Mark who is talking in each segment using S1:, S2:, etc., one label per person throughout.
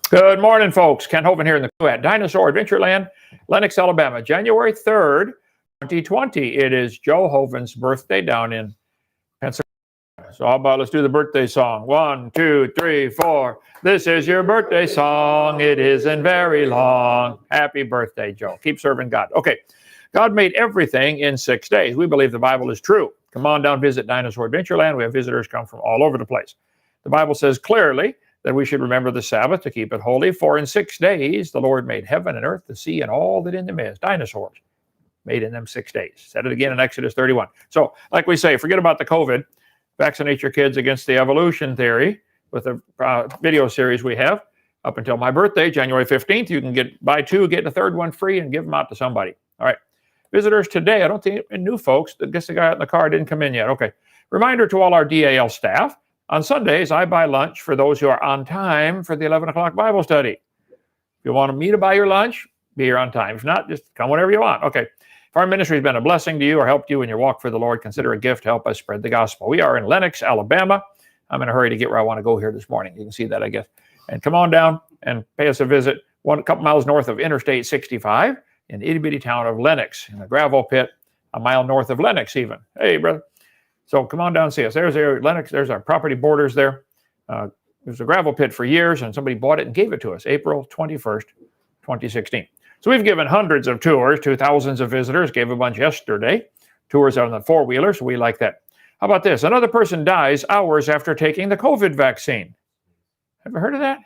S1: Good morning, folks. Ken Hovind here in the crew at Dinosaur Adventureland, Lenox, Alabama, January 3rd, 2020. It is Joe Hovind's birthday down in Pennsylvania. So how about let's do the birthday song. 1, 2, 3, 4. This is your birthday song. It isn't very long. Happy birthday, Joe. Keep serving God. Okay. God made everything in 6 days. We believe the Bible is true. Come on down, visit Dinosaur Adventureland. We have visitors come from all over the place. The Bible says clearly that we should remember the Sabbath to keep it holy. For in 6 days the Lord made heaven and earth, the sea, and all that in them is. Dinosaurs made in them 6 days. Said it again in Exodus 31. So, like we say, forget about the COVID. Vaccinate your kids against the evolution theory with the video series we have. Up until my birthday, January 15th, you can buy 2, get the third one free, and give them out to somebody. All right. Visitors today, I don't think new folks. I guess the guy in the car didn't come in yet. Okay. Reminder to all our DAL staff. On Sundays, I buy lunch for those who are on time for the 11 o'clock Bible study. If you want me to buy your lunch, be here on time. If not, just come whenever you want. Okay. If our ministry has been a blessing to you or helped you in your walk for the Lord, consider a gift to help us spread the gospel. We are in Lenox, Alabama. I'm in a hurry to get where I want to go here this morning. You can see that, I guess. And come on down and pay us a visit. A couple miles north of Interstate 65 in the itty-bitty town of Lenox, in a gravel pit, a mile north of Lenox even. Hey, brother. So come on down and see us. There's Lenox. There's our property borders there. There's a gravel pit for years, and somebody bought it and gave it to us April 21st, 2016. So we've given hundreds of tours to thousands of visitors. Gave a bunch yesterday. Tours on the four-wheelers. We like that. How about this? Another person dies hours after taking the COVID vaccine. Ever heard of that?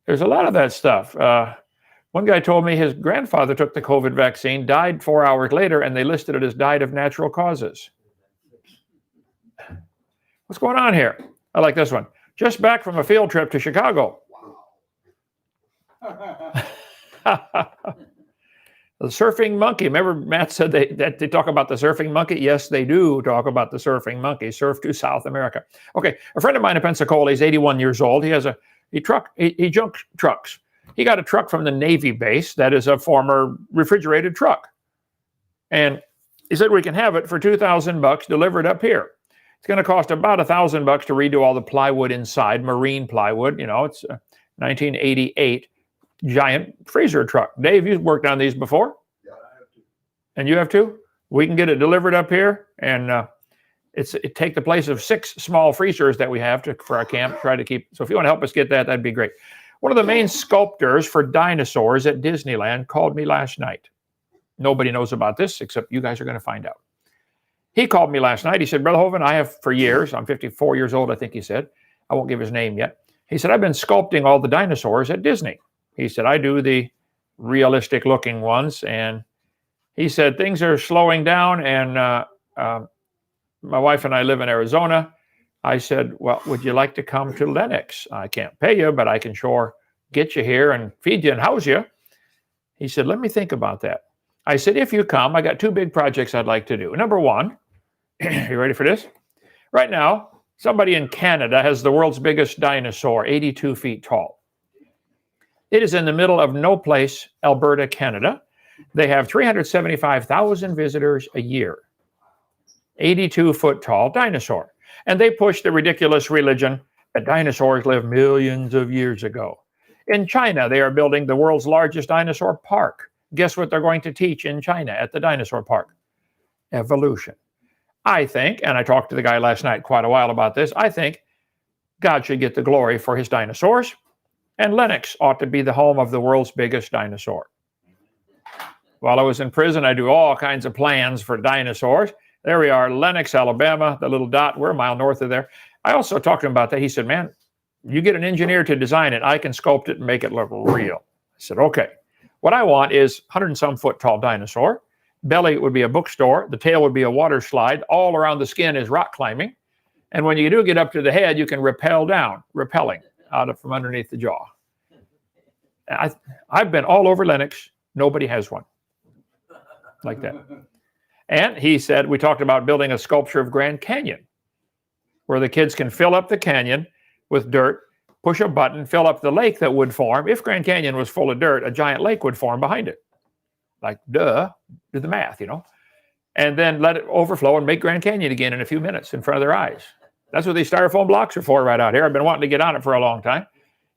S1: There's a lot of that stuff. One guy told me his grandfather took the COVID vaccine, died 4 hours later, and they listed it as died of natural causes. What's going on here? I like this one. Just back from a field trip to Chicago. The surfing monkey. Remember Matt said that they talk about the surfing monkey? Yes, they do talk about the surfing monkey. Surf to South America. Okay, a friend of mine in Pensacola, he's 81 years old. He junks trucks. He got a truck from the Navy base that is a former refrigerated truck. And he said we can have it for $2,000 delivered up here. It's going to cost about $1,000 to redo all the plywood inside, marine plywood. You know, it's a 1988 giant freezer truck. Dave, you've worked on these before? Yeah, I have to. And you have too? We can get it delivered up here, and it take the place of 6 small freezers that we have for our camp. Try to keep. So if you want to help us get that, that'd be great. One of the main sculptors for dinosaurs at Disneyland called me last night. Nobody knows about this except you guys are going to find out. He called me last night. He said, Brother Hovind, I have for years, I'm 54 years old, I think he said. I won't give his name yet. He said, I've been sculpting all the dinosaurs at Disney. He said, I do the realistic looking ones. And he said, things are slowing down. And my wife and I live in Arizona. I said, well, would you like to come to Lenox? I can't pay you, but I can sure get you here and feed you and house you. He said, let me think about that. I said, if you come, I got 2 big projects I'd like to do. Number one, you ready for this? Right now, somebody in Canada has the world's biggest dinosaur, 82 feet tall. It is in the middle of no place, Alberta, Canada. They have 375,000 visitors a year. 82-foot tall dinosaur. And they push the ridiculous religion that dinosaurs lived millions of years ago. In China, they are building the world's largest dinosaur park. Guess what they're going to teach in China at the dinosaur park? Evolution. I think, and I talked to the guy last night quite a while about this, I think God should get the glory for his dinosaurs, and Lenox ought to be the home of the world's biggest dinosaur. While I was in prison, I do all kinds of plans for dinosaurs. There we are, Lenox, Alabama, the little dot. We're a mile north of there. I also talked to him about that. He said, man, you get an engineer to design it. I can sculpt it and make it look real. I said, okay. What I want is 100 and some foot tall dinosaur. Belly would be a bookstore. The tail would be a water slide. All around the skin is rock climbing. And when you do get up to the head, you can rappel down, rappelling from underneath the jaw. I've been all over Lenox. Nobody has one like that. And he said, we talked about building a sculpture of Grand Canyon where the kids can fill up the canyon with dirt, push a button, fill up the lake that would form. If Grand Canyon was full of dirt, a giant lake would form behind it. Like, duh, do the math, you know. And then let it overflow and make Grand Canyon again in a few minutes in front of their eyes. That's what these styrofoam blocks are for right out here. I've been wanting to get on it for a long time.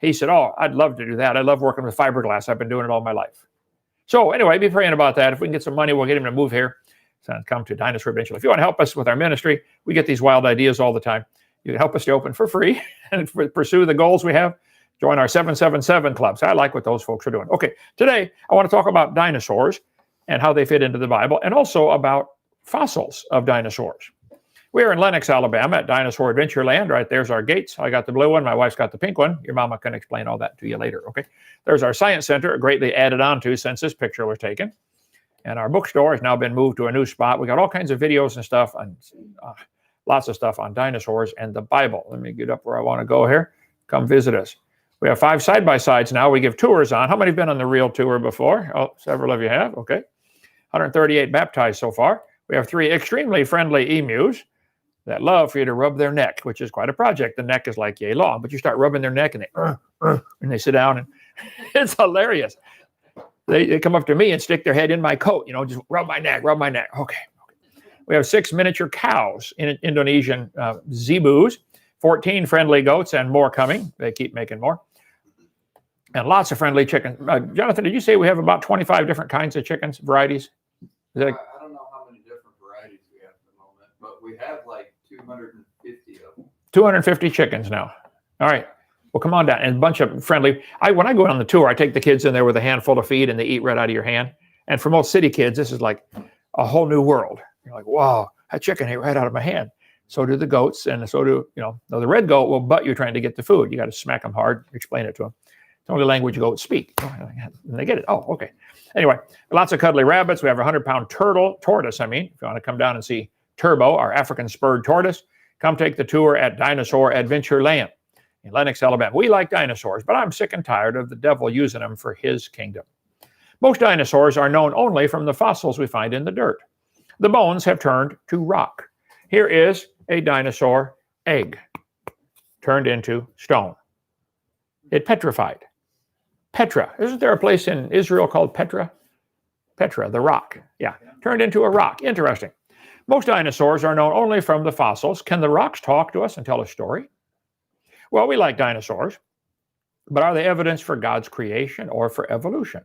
S1: He said, oh, I'd love to do that. I love working with fiberglass. I've been doing it all my life. So anyway, be praying about that. If we can get some money, we'll get him to move here. So come to Dinosaur eventually. If you want to help us with our ministry, we get these wild ideas all the time. You can help us to open for free and pursue the goals we have. Join our 777 clubs. I like what those folks are doing. Okay, today I want to talk about dinosaurs and how they fit into the Bible, and also about fossils of dinosaurs. We're in Lenox, Alabama at Dinosaur Adventureland. Right there's our gates. I got the blue one. My wife's got the pink one. Your mama can explain all that to you later, okay? There's our science center, greatly added on to since this picture was taken. And our bookstore has now been moved to a new spot. We got all kinds of videos and stuff, and lots of stuff on dinosaurs and the Bible. Let me get up where I want to go here. Come visit us. We have 5 side-by-sides now. We give tours on. How many have been on the real tour before? Oh, several of you have. Okay. 138 baptized so far. We have 3 extremely friendly emus that love for you to rub their neck, which is quite a project. The neck is like yay long, but you start rubbing their neck and they sit down, and it's hilarious. They come up to me and stick their head in my coat, just rub my neck. Okay. We have 6 miniature cows in Indonesian zebus, 14 friendly goats, and more coming. They keep making more. And lots of friendly chickens. Jonathan, did you say we have about 25 different kinds of chickens, varieties?
S2: I don't know how many different varieties we have at the moment, but we have like 250 of them.
S1: 250 chickens now. All right. Well, come on down. And a bunch of friendly. When I go on the tour, I take the kids in there with a handful of feed, and they eat right out of your hand. And for most city kids, this is like a whole new world. You're like, wow, that chicken ate right out of my hand. So do the goats, and so do, the red goat will butt you trying to get the food. You got to smack them hard, explain it to them. It's the only language goats speak. And they get it. Oh, okay. Anyway, lots of cuddly rabbits. We have a 100-pound tortoise, if you want to come down and see Turbo, our African spurred tortoise, come take the tour at Dinosaur Adventureland in Lenox, Alabama. We like dinosaurs, but I'm sick and tired of the devil using them for his kingdom. Most dinosaurs are known only from the fossils we find in the dirt. The bones have turned to rock. Here is a dinosaur egg turned into stone. It petrified. Petra. Isn't there a place in Israel called Petra? Petra, the rock. Yeah, turned into a rock. Interesting. Most dinosaurs are known only from the fossils. Can the rocks talk to us and tell a story? Well, we like dinosaurs, but are they evidence for God's creation or for evolution?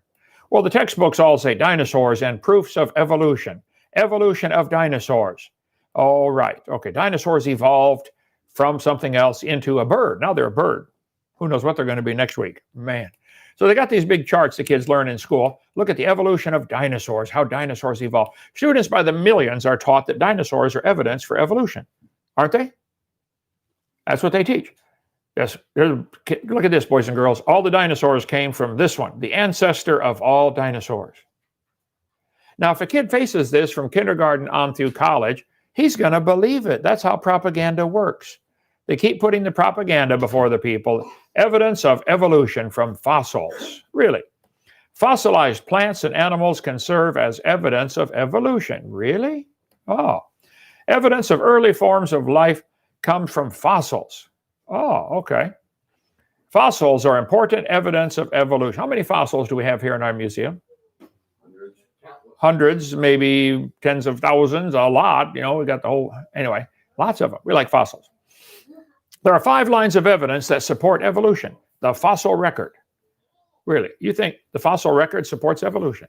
S1: Well, the textbooks all say dinosaurs and proofs of evolution. Evolution of dinosaurs. All right. Okay, dinosaurs evolved from something else into a bird. Now they're a bird. Who knows what they're going to be next week? Man. So they got these big charts the kids learn in school. Look at the evolution of dinosaurs, how dinosaurs evolved. Students by the millions are taught that dinosaurs are evidence for evolution. Aren't they? That's what they teach. Yes. Look at this, boys and girls. All the dinosaurs came from this one, the ancestor of all dinosaurs. Now, if a kid faces this from kindergarten on through college, he's going to believe it. That's how propaganda works. They keep putting the propaganda before the people. Evidence of evolution from fossils. Really? Fossilized plants and animals can serve as evidence of evolution. Really? Oh. Evidence of early forms of life comes from fossils. Oh, okay. Fossils are important evidence of evolution. How many fossils do we have here in our museum? Hundreds, maybe tens of thousands, a lot. We got the whole, anyway, lots of them. We like fossils. There are 5 lines of evidence that support evolution. The fossil record. Really? You think the fossil record supports evolution?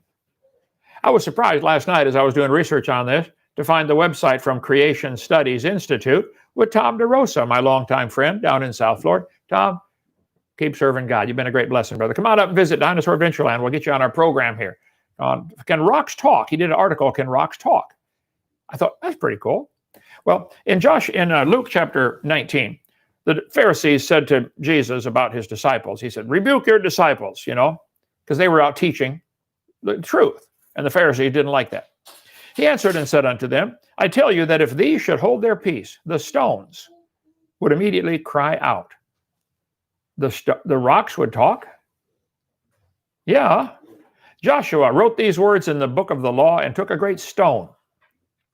S1: I was surprised last night as I was doing research on this to find the website from Creation Studies Institute with Tom DeRosa, my longtime friend down in South Florida. Tom, keep serving God. You've been a great blessing, brother. Come on up and visit Dinosaur Adventureland. We'll get you on our program here. Can rocks talk? He did an article, Can Rocks Talk? I thought, that's pretty cool. Well, in Luke chapter 19, the Pharisees said to Jesus about his disciples, he said, rebuke your disciples, because they were out teaching the truth. And the Pharisees didn't like that. He answered and said unto them, I tell you that if these should hold their peace, the stones would immediately cry out. The rocks would talk? Yeah. Joshua wrote these words in the book of the law and took a great stone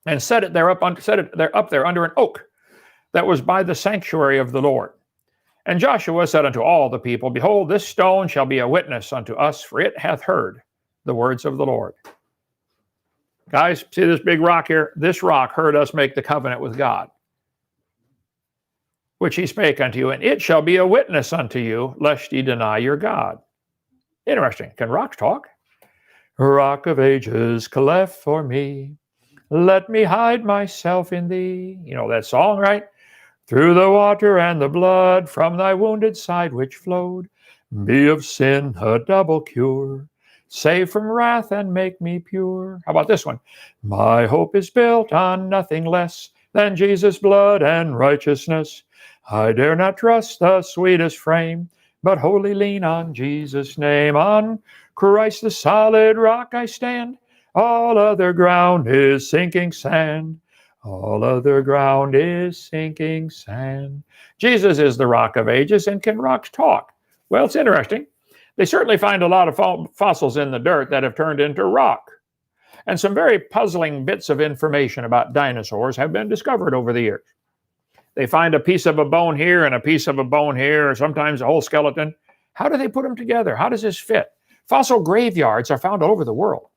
S1: and set it there up there under an oak that was by the sanctuary of the Lord. And Joshua said unto all the people, behold, this stone shall be a witness unto us, for it hath heard the words of the Lord. Guys, see this big rock here? This rock heard us make the covenant with God. which he spake unto you, and it shall be a witness unto you, lest ye deny your God. Interesting. Can rocks talk? Rock of ages, cleft for me, let me hide myself in thee. You know that song, right? Through the water and the blood from thy wounded side which flowed, be of sin a double cure, save from wrath and make me pure. How about this one? My hope is built on nothing less than Jesus' blood and righteousness. I dare not trust the sweetest frame, but wholly lean on Jesus' name. On Christ the solid rock I stand, all other ground is sinking sand. All other ground is sinking sand. Jesus is the rock of ages, and can rocks talk? Well, it's interesting. They certainly find a lot of fossils in the dirt that have turned into rock. And some very puzzling bits of information about dinosaurs have been discovered over the years. They find a piece of a bone here and a piece of a bone here, or sometimes a whole skeleton. How do they put them together? How does this fit? Fossil graveyards are found all over the world.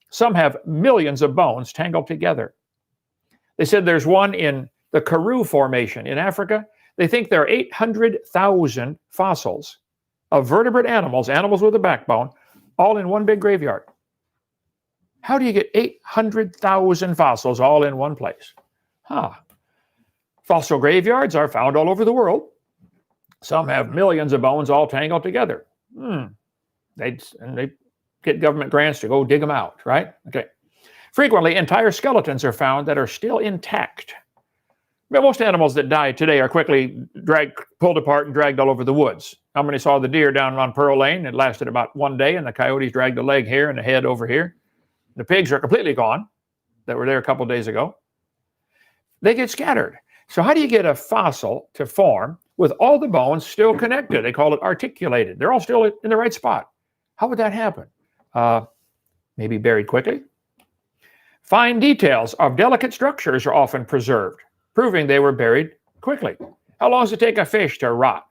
S1: Some have millions of bones tangled together. They said there's one in the Karoo Formation in Africa. They think there are 800,000 fossils of vertebrate animals, animals with a backbone, all in one big graveyard. How do you get 800,000 fossils all in one place? Fossil graveyards are found all over the world. Some have millions of bones all tangled together. They get government grants to go dig them out, right? Okay. Frequently, entire skeletons are found that are still intact. But most animals that die today are quickly pulled apart and dragged all over the woods. How many saw the deer down on Pearl Lane? It lasted about one day, and the coyotes dragged the leg here and the head over here. The pigs are completely gone that were there a couple days ago. They get scattered. So how do you get a fossil to form with all the bones still connected? They call it articulated. They're all still in the right spot. How would that happen? Maybe buried quickly. Fine details of delicate structures are often preserved, proving they were buried quickly. How long does it take a fish to rot?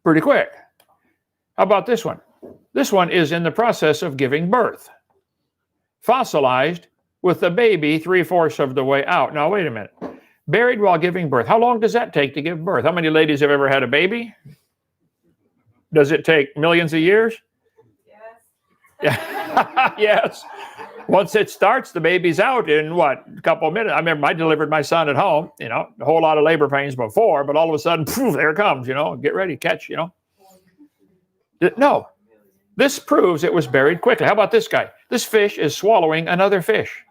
S1: Pretty quick. How about this one? This one is in the process of giving birth. Fossilized with the baby 3/4 of the way out. Now, wait a minute. Buried while giving birth. How long does that take to give birth? How many ladies have ever had a baby? Does it take millions of years? Yes. Yes. Once it starts, the baby's out in what, a couple of minutes. I remember I delivered my son at home, a whole lot of labor pains before, but all of a sudden, poof, there it comes, get ready, catch, No, this proves it was buried quickly. How about this guy? This fish is swallowing another fish.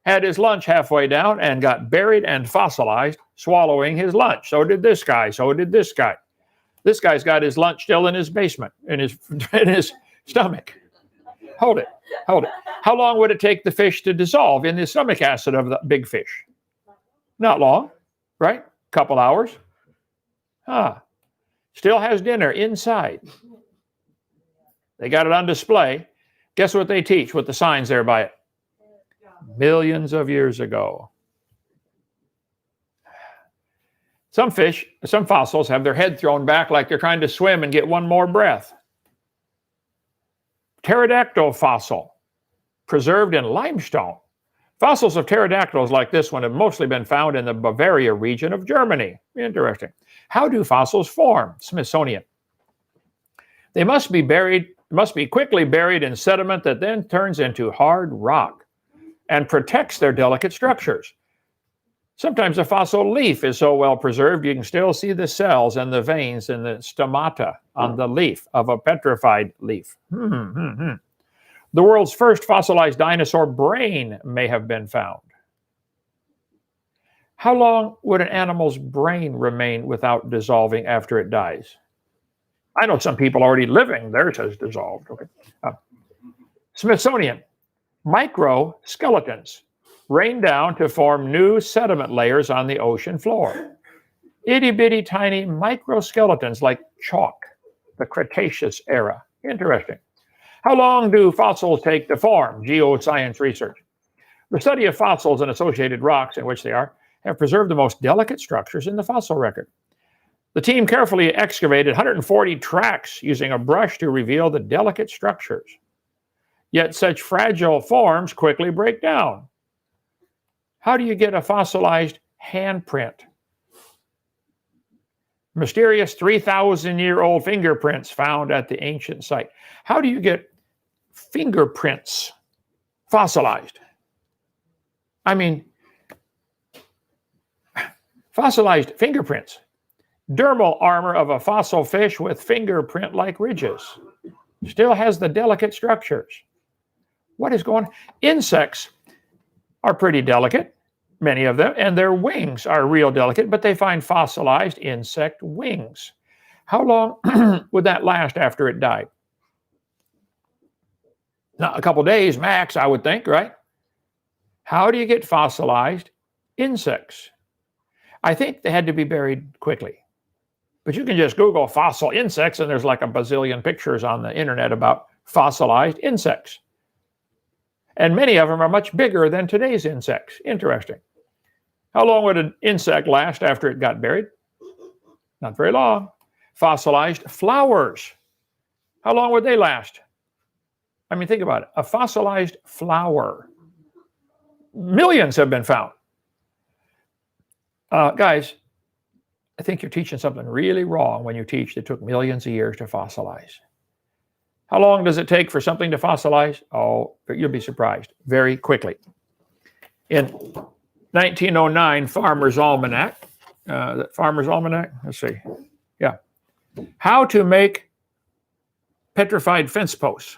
S1: Had his lunch halfway down and got buried and fossilized, swallowing his lunch. So did this guy. So did this guy. This guy's got his lunch still in his basement, in his stomach. Hold it. How long would it take the fish to dissolve in the stomach acid of the big fish? Not long, right? Couple hours. Still has dinner inside. They got it on display. Guess what they teach with the signs there by it? Millions of years ago. Some fossils have their head thrown back like they're trying to swim and get one more breath. Pterodactyl fossil, preserved in limestone. Fossils of pterodactyls like this one have mostly been found in the Bavaria region of Germany. Interesting. How do fossils form? Smithsonian. They must be quickly buried in sediment that then turns into hard rock and protects their delicate structures. Sometimes a fossil leaf is so well preserved you can still see the cells and the veins and the stomata on the leaf of a petrified leaf. The world's first fossilized dinosaur brain may have been found. How long would an animal's brain remain without dissolving after it dies? I know some people already living, theirs has dissolved. Okay. Smithsonian, microskeletons rain down to form new sediment layers on the ocean floor. Itty-bitty tiny microskeletons like chalk, the Cretaceous era. Interesting. How long do fossils take to form? Geoscience research. The study of fossils and associated rocks, in which they are, have preserved the most delicate structures in the fossil record. The team carefully excavated 140 tracks using a brush to reveal the delicate structures. Yet such fragile forms quickly break down. How do you get a fossilized handprint? Mysterious 3,000-year-old fingerprints found at the ancient site. How do you get fingerprints fossilized? I mean, fossilized fingerprints. Dermal armor of a fossil fish with fingerprint-like ridges. Still has the delicate structures. What is going on? Insects are pretty delicate, many of them, and their wings are real delicate, but they find fossilized insect wings. How long would that last after it died? Not a couple days max, I would think, right? How do you get fossilized insects? I think they had to be buried quickly. But you can just Google fossil insects, and there's like a bazillion pictures on the internet about fossilized insects. And many of them are much bigger than today's insects. Interesting. How long would an insect last after it got buried? Not very long. Fossilized flowers. How long would they last? I mean, think about it. A fossilized flower. Millions have been found. Guys, I think you're teaching something really wrong when you teach it took millions of years to fossilize. How long does it take for something to fossilize? Oh, you'll be surprised. Very quickly. In 1909, Farmer's Almanac. Farmer's Almanac? Let's see. Yeah. How to make petrified fence posts.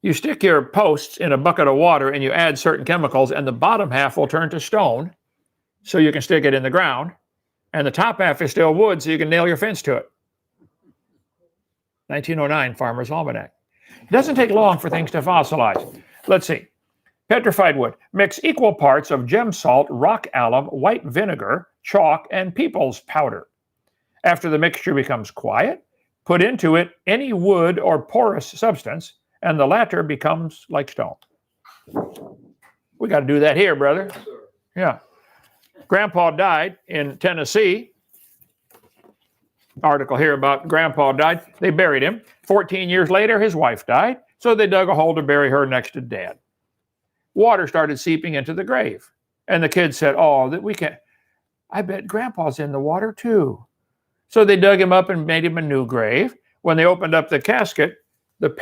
S1: You stick your posts in a bucket of water and you add certain chemicals, and the bottom half will turn to stone so you can stick it in the ground, and the top half is still wood so you can nail your fence to it. 1909, Farmer's Almanac. It doesn't take long for things to fossilize. Let's see. Petrified wood. Mix equal parts of gem salt, rock alum, white vinegar, chalk, and people's powder. After the mixture becomes quiet, put into it any wood or porous substance, and the latter becomes like stone. We got to do that here, brother. Yeah. Grandpa died in Tennessee. Article here about Grandpa died. They buried him. 14 years later, his wife died, so they dug a hole to bury her next to Dad. Water started seeping into the grave, and the kids said, "Oh, that we can't. I bet Grandpa's in the water too." So they dug him up and made him a new grave. When they opened up the casket,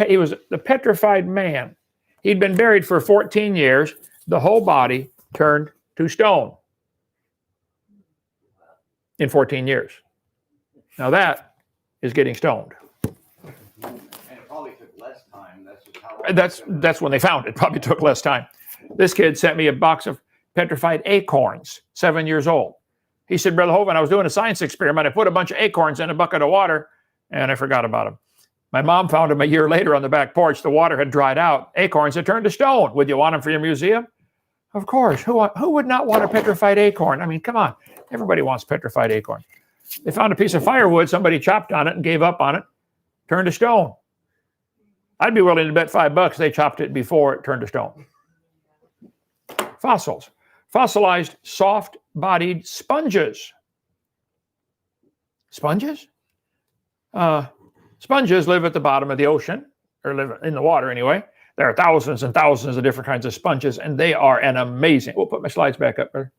S1: he was the petrified man. He'd been buried for 14 years. The whole body turned to stone in 14 years. Now that is getting stoned.
S2: And it probably took less time.
S1: That's when they found it. It probably took less time. This kid sent me a box of petrified acorns, 7 years old. He said, "Brother Hovind, I was doing a science experiment. I put a bunch of acorns in a bucket of water, and I forgot about them. My mom found them a year later on the back porch. The water had dried out. Acorns had turned to stone. Would you want them for your museum?" Of course. Who would not want a petrified acorn? I mean, come on. Everybody wants petrified acorn. They found a piece of firewood. Somebody chopped on it and gave up on it. Turned to stone. I'd be willing to bet $5 they chopped it before it turned to stone. Fossils. Fossilized soft-bodied sponges. Sponges? Sponges live at the bottom of the ocean, or live in the water anyway. There are thousands and thousands of different kinds of sponges, and they are an amazing, we'll put my slides back up there.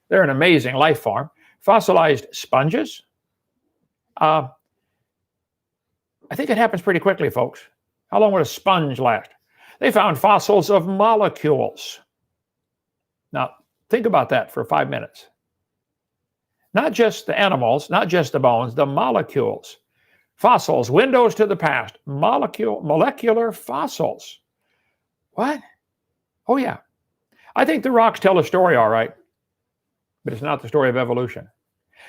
S1: They're an amazing life form. Fossilized sponges. I think it happens pretty quickly, folks. How long would a sponge last? They found fossils of molecules. Now, think about that for 5 minutes. Not just the animals, not just the bones, the molecules. Fossils, windows to the past, molecular fossils. What? Oh, yeah. I think the rocks tell a story, all right, but it's not the story of evolution.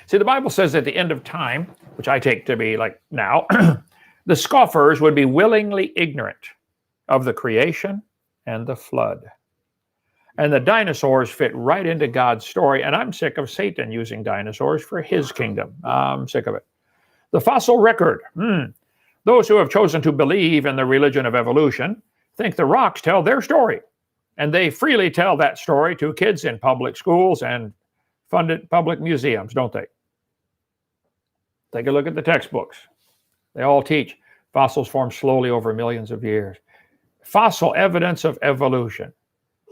S1: See, the Bible says at the end of time, which I take to be like now, the scoffers would be willingly ignorant of the creation and the flood. And the dinosaurs fit right into God's story, and I'm sick of Satan using dinosaurs for his kingdom. I'm sick of it. The fossil record. Those who have chosen to believe in the religion of evolution think the rocks tell their story, and they freely tell that story to kids in public schools and funded public museums, don't they? Take a look at the textbooks. They all teach fossils form slowly over millions of years. Fossil evidence of evolution.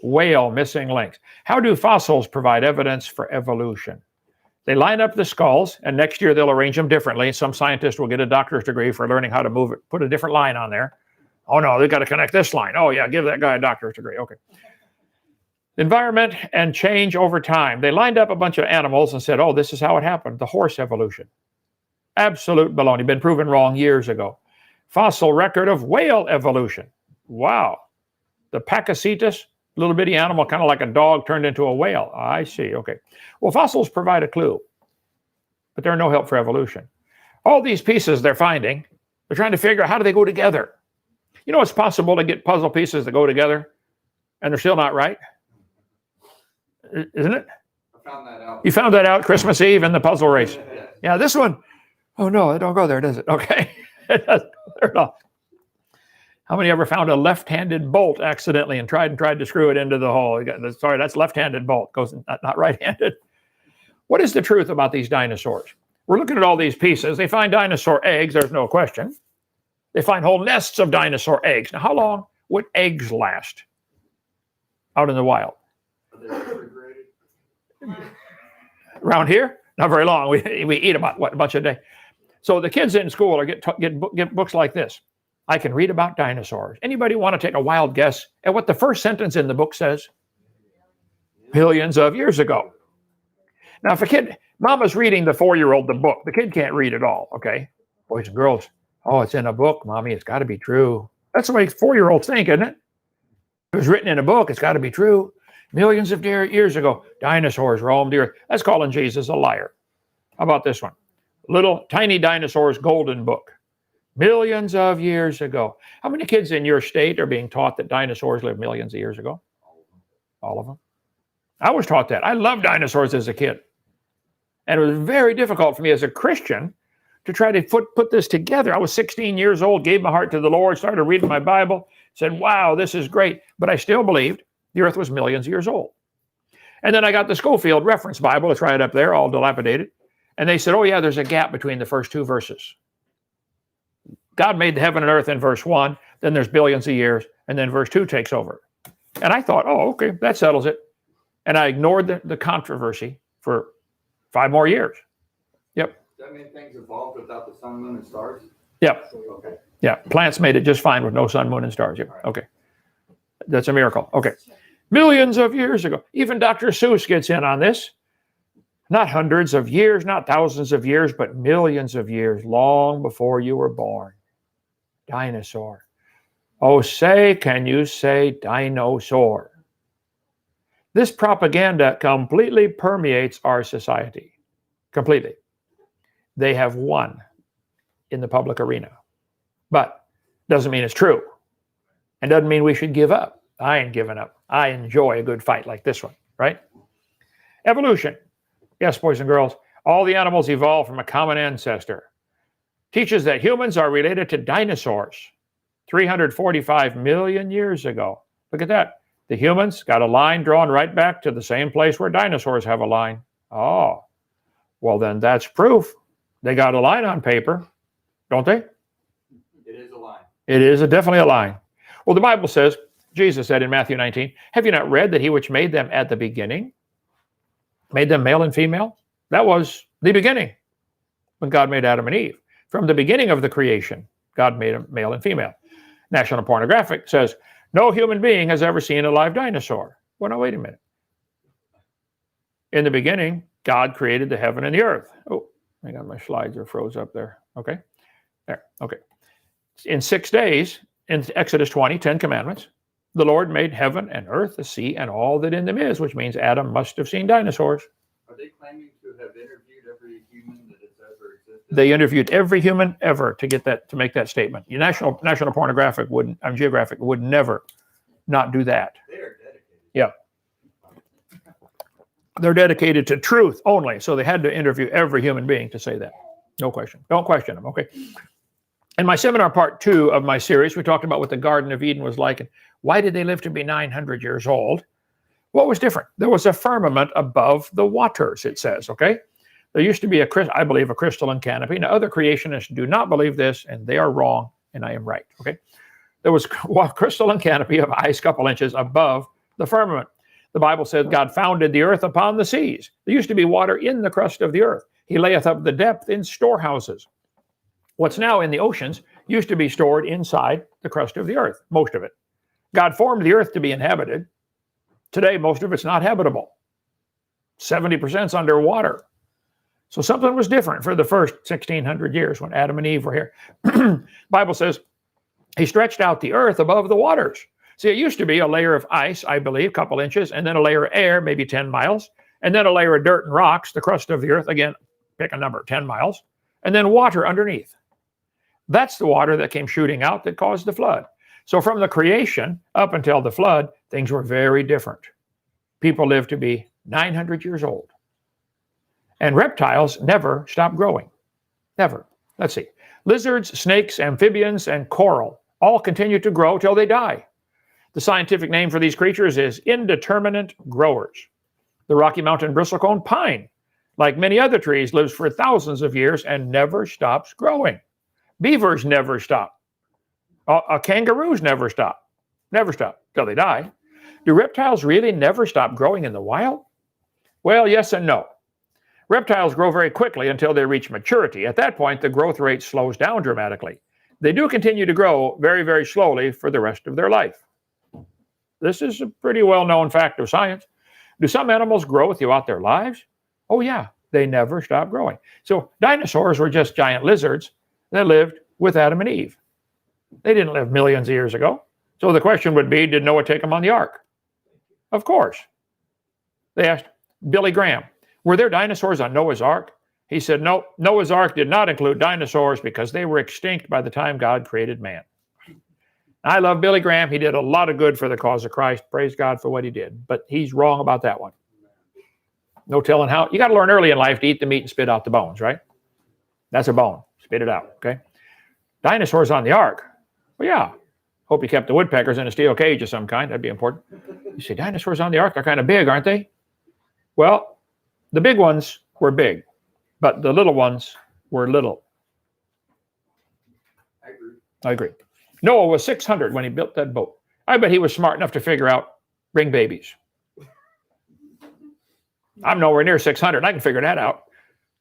S1: Whale missing links. How do fossils provide evidence for evolution? They line up the skulls, and next year they'll arrange them differently. Some scientist will get a doctorate degree for learning how to move it, put a different line on there. Oh no, they've got to connect this line. Oh yeah, give that guy a doctorate degree. Okay. Environment and change over time. They lined up a bunch of animals and said, oh, this is how it happened. The horse evolution. Absolute baloney. Been proven wrong years ago. Fossil record of whale evolution. Wow. The Pakicetus, little bitty animal, kind of like a dog turned into a whale. I see. Okay. Well, fossils provide a clue, but they're no help for evolution. All these pieces they're finding, they're trying to figure out how do they go together. You know, it's possible to get puzzle pieces that go together and they're still not right. Isn't it?
S2: I found that out.
S1: You found that out Christmas Eve in the puzzle race. Yeah, this one, oh no, it don't go there, does it? Okay. It doesn't go there at all. How many ever found a left-handed bolt accidentally and tried to screw it into the hole? Sorry, that's left-handed bolt, goes not right-handed. What is the truth about these dinosaurs? We're looking at all these pieces. They find dinosaur eggs, there's no question. They find whole nests of dinosaur eggs. Now, how long would eggs last out in the wild? Around here? Not very long. We eat about, what, a bunch a day. So the kids in school are get books like this. I can read about dinosaurs. Anybody want to take a wild guess at what the first sentence in the book says? Billions of years ago. Now, if a kid, mama's reading the 4-year-old the book, the kid can't read it all, okay? Boys and girls, oh, it's in a book, Mommy, it's got to be true. That's the way 4-year-olds think, isn't it? It was written in a book, it's got to be true. Millions of years ago, dinosaurs roamed the earth. That's calling Jesus a liar. How about this one? Little Tiny Dinosaurs Golden Book. Millions of years ago. How many kids in your state are being taught that dinosaurs lived millions of years ago? All of them. I was taught that. I loved dinosaurs as a kid. And it was very difficult for me as a Christian to try to put this together. I was 16 years old, gave my heart to the Lord, started reading my Bible, said, wow, this is great. But I still believed the earth was millions of years old. And then I got the Schofield Reference Bible. It's right up there, all dilapidated. And they said, oh yeah, there's a gap between the first 2 verses. God made the heaven and earth in verse 1, then there's billions of years, and then verse 2 takes over. And I thought, oh, okay, that settles it. And I ignored the controversy for 5 more years. Yep.
S2: Does that mean things evolved without the sun, moon, and stars?
S1: Yep.
S2: Okay.
S1: Yeah, plants made it just fine with no sun, moon, and stars. Yep.
S2: Right.
S1: Okay. That's a miracle. Okay. Millions of years ago. Even Dr. Seuss gets in on this. Not hundreds of years, not thousands of years, but millions of years, long before you were born. Dinosaur. Oh, say, can you say dinosaur? This propaganda completely permeates our society. Completely. They have won in the public arena. But doesn't mean it's true. And doesn't mean we should give up. I ain't giving up. I enjoy a good fight like this one, right? Evolution. Yes, boys and girls, all the animals evolved from a common ancestor. Teaches that humans are related to dinosaurs 345 million years ago. Look at that. The humans got a line drawn right back to the same place where dinosaurs have a line. Oh, well then that's proof. They got a line on paper, don't they?
S2: It is a line.
S1: It is definitely a line. Well, the Bible says, Jesus said in Matthew 19, have you not read that he which made them at the beginning made them male and female? That was the beginning when God made Adam and Eve. From the beginning of the creation, God made them male and female. National Pornographic says, no human being has ever seen a live dinosaur. Well, now, wait a minute. In the beginning, God created the heaven and the earth. Oh, hang on, my slides are froze up there. Okay, there, okay. In 6 days, in Exodus 20, 10 Commandments, the Lord made heaven and earth, the sea, and all that in them is, which means Adam must have seen dinosaurs.
S2: Are they claiming to have interviewed every human that has ever existed?
S1: They interviewed every human ever to make that statement. National Pornographic Geographic would never not do that.
S2: They are dedicated.
S1: Yeah. They're dedicated to truth only, so they had to interview every human being to say that. No question. Don't question them, okay? In my seminar part 2 of my series, we talked about what the Garden of Eden was like and why did they live to be 900 years old? What was different? There was a firmament above the waters, it says, okay? There used to be, I believe, a crystalline canopy. Now, other creationists do not believe this, and they are wrong, and I am right, okay? There was a crystalline canopy of ice, couple inches above the firmament. The Bible says God founded the earth upon the seas. There used to be water in the crust of the earth. He layeth up the depth in storehouses. What's now in the oceans used to be stored inside the crust of the earth, most of it. God formed the earth to be inhabited. Today, most of it's not habitable. 70% is underwater. So something was different for the first 1,600 years when Adam and Eve were here. Bible says he stretched out the earth above the waters. See, it used to be a layer of ice, I believe, a couple inches, and then a layer of air, maybe 10 miles, and then a layer of dirt and rocks, the crust of the earth, again, pick a number, 10 miles, and then water underneath. That's the water that came shooting out that caused the flood. So from the creation up until the flood, things were very different. People lived to be 900 years old. And reptiles never stop growing. Never. Let's see. Lizards, snakes, amphibians, and coral all continue to grow till they die. The scientific name for these creatures is indeterminate growers. The Rocky Mountain bristlecone pine, like many other trees, lives for thousands of years and never stops growing. Beavers never stop. Kangaroos never stop. Never stop till they die. Do reptiles really never stop growing in the wild? Well, yes and no. Reptiles grow very quickly until they reach maturity. At that point, the growth rate slows down dramatically. They do continue to grow very, very slowly for the rest of their life. This is a pretty well-known fact of science. Do some animals grow throughout their lives? Oh, yeah. They never stop growing. So dinosaurs were just giant lizards that lived with Adam and Eve. They didn't live millions of years ago. So the question would be, did Noah take them on the ark? Of course. They asked Billy Graham, were there dinosaurs on Noah's ark? He said, no, Noah's ark did not include dinosaurs because they were extinct by the time God created man. I love Billy Graham. He did a lot of good for the cause of Christ. Praise God for what he did. But he's wrong about that one. No telling how. You got to learn early in life to eat the meat and spit out the bones, right? That's a bone. Spit it out, okay? Dinosaurs on the ark. Well, yeah. Hope you kept the woodpeckers in a steel cage of some kind. That'd be important. You say, dinosaurs on the ark, they're kind of big, aren't they? Well, the big ones were big, but the little ones were little. I agree. Noah was 600 when he built that boat. I bet he was smart enough to figure out, bring babies. I'm nowhere near 600. I can figure that out.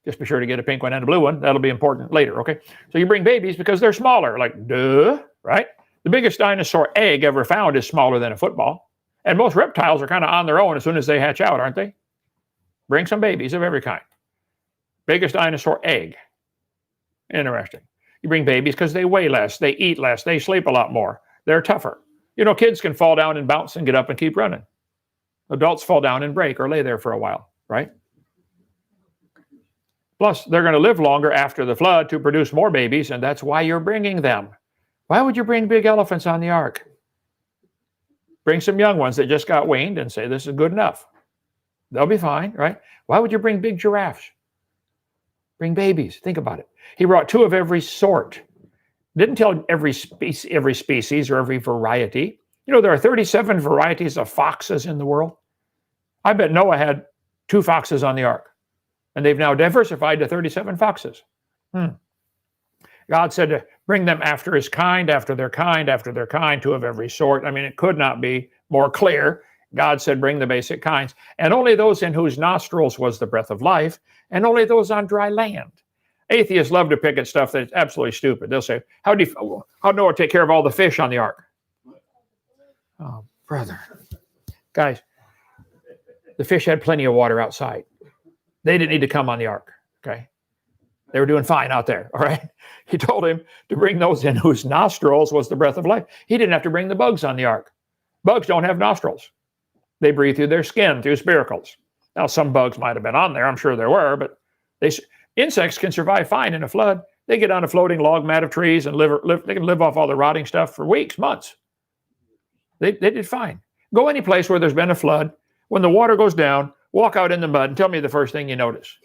S1: Just be sure to get a pink one and a blue one. That'll be important later, okay? So you bring babies because they're smaller, like, duh, right? The biggest dinosaur egg ever found is smaller than a football. And most reptiles are kind of on their own as soon as they hatch out, aren't they? Bring some babies of every kind. Biggest dinosaur egg. Interesting. You bring babies because they weigh less, they eat less, they sleep a lot more. They're tougher. You know, kids can fall down and bounce and get up and keep running. Adults fall down and break or lay there for a while, right? Plus, they're going to live longer after the flood to produce more babies, and that's why you're bringing them. Why would you bring big elephants on the ark? Bring some young ones that just got weaned and say, this is good enough. They'll be fine, right? Why would you bring big giraffes? Bring babies. Think about it. He brought two of every sort. Didn't tell every species or every variety. You know, there are 37 varieties of foxes in the world. I bet Noah had 2 foxes on the ark. And they've now diversified to 37 foxes. God said to bring them after his kind, after their kind, after their kind, 2 of every sort. I mean, it could not be more clear. God said, bring the basic kinds. And only those in whose nostrils was the breath of life, and only those on dry land. Atheists love to pick at stuff that's absolutely stupid. They'll say, how'd Noah take care of all the fish on the ark? Oh, brother. Guys, the fish had plenty of water outside. They didn't need to come on the ark, okay? They were doing fine out there, all right? He told him to bring those in whose nostrils was the breath of life. He didn't have to bring the bugs on the ark. Bugs don't have nostrils. They breathe through their skin, through spiracles. Now, some bugs might have been on there. I'm sure there were, but insects can survive fine in a flood. They get on a floating log mat of trees and they can live off all the rotting stuff for weeks, months. They did fine. Go any place where there's been a flood. When the water goes down, walk out in the mud and tell me the first thing you notice.